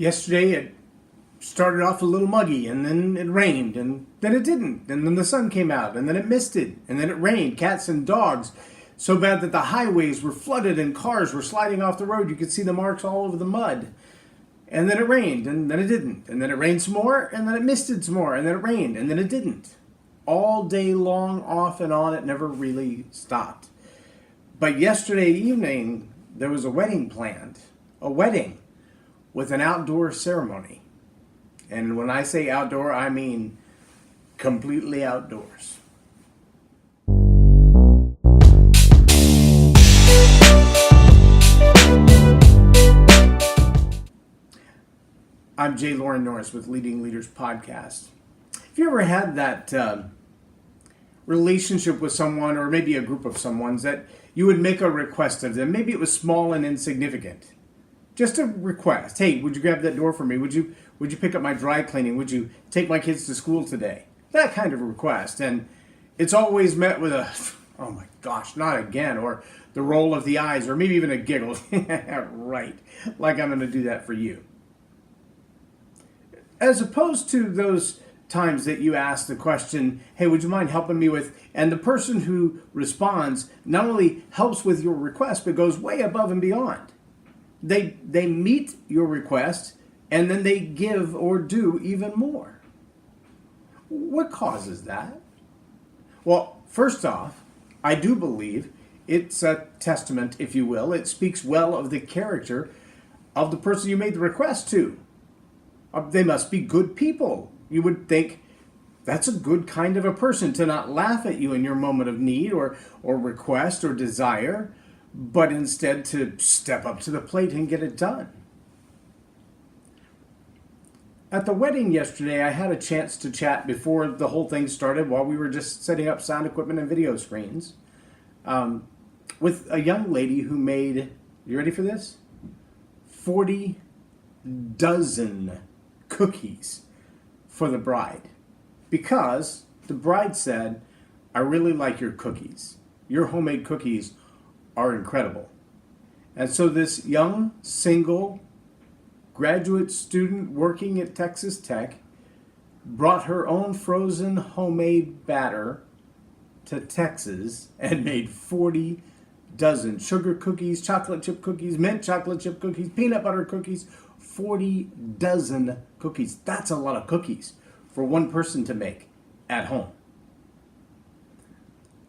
Yesterday it started off a little muggy, and then it rained, and then it didn't, and then the sun came out, and then it misted, and then it rained. Cats and dogs, so bad that the highways were flooded and cars were sliding off the road. You could see the marks all over the mud. And then it rained, and then it didn't, and then it rained some more, and then it misted some more, and then it rained, and then it didn't. All day long, off and on, it never really stopped. But yesterday evening, there was a wedding planned, a wedding with an outdoor ceremony. And when I say outdoor, I mean completely outdoors. I'm J Loren Norris with Leading Leaders Podcast. Have you ever had that relationship with someone, or maybe a group of someone's, that you would make a request of them? Maybe it was small and insignificant. Just a request. Hey, would you grab that door for me? Would you pick up my dry cleaning? Would you take my kids to school today? That kind of a request. And it's always met with a, oh my gosh, not again, or the roll of the eyes, or maybe even a giggle. Right, like I'm going to do that for you. As opposed to those times that you ask the question, hey, would you mind helping me with, and the person who responds not only helps with your request, but goes way above and beyond. They meet your request, and then they give or do even more. What causes that? Well, first off, I do believe it's a testament, if you will. It speaks well of the character of the person you made the request to. They must be good people. You would think that's a good kind of a person to not laugh at you in your moment of need or request or desire, but instead to step up to the plate and get it done. At the wedding yesterday, I had a chance to chat before the whole thing started, while we were just setting up sound equipment and video screens, with a young lady who made, you ready for this? 40 dozen cookies for the bride, because the bride said, I really like your cookies. Your homemade cookies are incredible. And so this young, single, graduate student working at Texas Tech brought her own frozen homemade batter to Texas and made 40 dozen sugar cookies, chocolate chip cookies, mint chocolate chip cookies, peanut butter cookies, 40 dozen cookies. That's a lot of cookies for one person to make at home.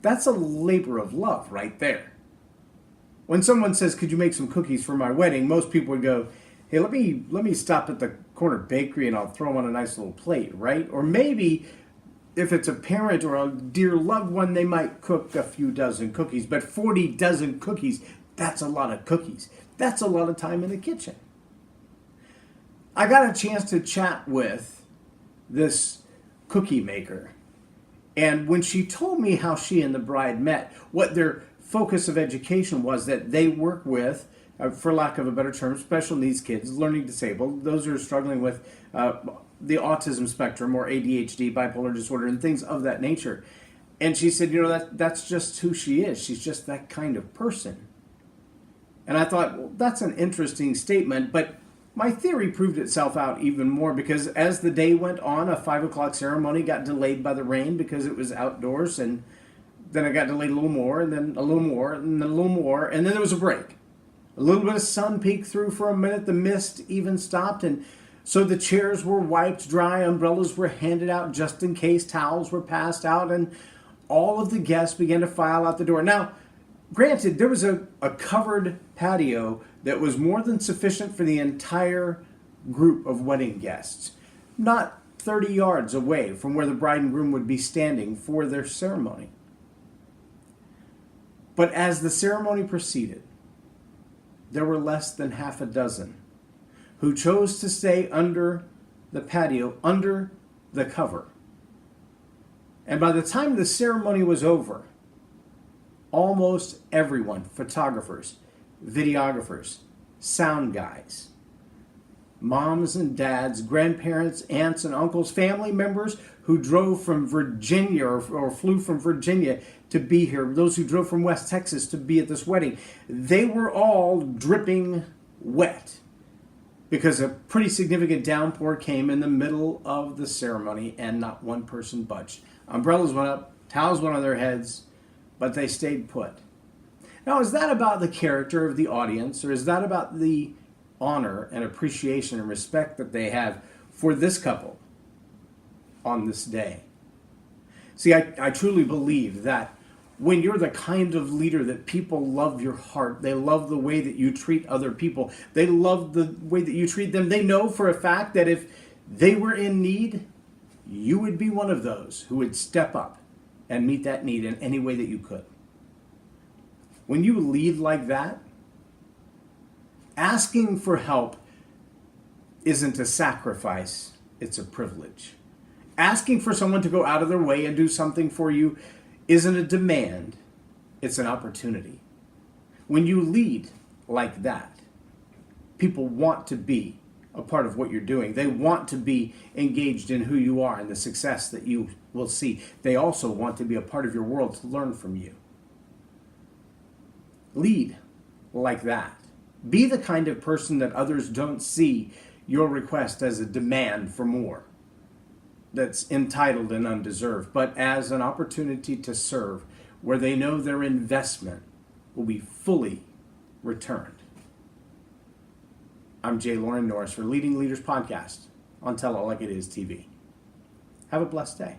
That's a labor of love right there. When someone says, could you make some cookies for my wedding? Most people would go, hey, let me stop at the corner bakery and I'll throw them on a nice little plate, right? Or maybe if it's a parent or a dear loved one, they might cook a few dozen cookies. But 40 dozen cookies, that's a lot of cookies. That's a lot of time in the kitchen. I got a chance to chat with this cookie maker. And when she told me how she and the bride met, what their focus of education was, that they work with, for lack of a better term, special needs kids, learning disabled, those who are struggling with the autism spectrum or ADHD, bipolar disorder, and things of that nature. And she said, that's just who she is. She's just that kind of person. And I thought, well, that's an interesting statement, but my theory proved itself out even more, because as the day went on, a 5 o'clock ceremony got delayed by the rain because it was outdoors, and then it got delayed a little more, and then a little more, and then a little more, and then there was a break. A little bit of sun peeked through for a minute, the mist even stopped, and so the chairs were wiped dry, umbrellas were handed out just in case, towels were passed out, and all of the guests began to file out the door. Now, granted, there was a covered patio that was more than sufficient for the entire group of wedding guests, not 30 yards away from where the bride and groom would be standing for their ceremony. But as the ceremony proceeded, there were less than half a dozen who chose to stay under the patio, under the cover. And by the time the ceremony was over, almost everyone, photographers, videographers, sound guys, moms and dads, grandparents, aunts and uncles, family members who drove from Virginia or flew from Virginia to be here, those who drove from West Texas to be at this wedding, they were all dripping wet because a pretty significant downpour came in the middle of the ceremony and not one person budged. Umbrellas went up, towels went on their heads, but they stayed put. Now, is that about the character of the audience, or is that about the honor and appreciation and respect that they have for this couple on this day? See, I truly believe that when you're the kind of leader that people love your heart, they love the way that you treat other people, they love the way that you treat them, they know for a fact that if they were in need, you would be one of those who would step up and meet that need in any way that you could. When you lead like that, asking for help isn't a sacrifice, it's a privilege. Asking for someone to go out of their way and do something for you isn't a demand, it's an opportunity. When you lead like that, people want to be a part of what you're doing. They want to be engaged in who you are and the success that you will see. They also want to be a part of your world to learn from you. Lead like that. Be the kind of person that others don't see your request as a demand for more that's entitled and undeserved, but as an opportunity to serve where they know their investment will be fully returned. I'm J Loren Norris for Leading Leaders Podcast on Tell It Like It Is TV. Have a blessed day.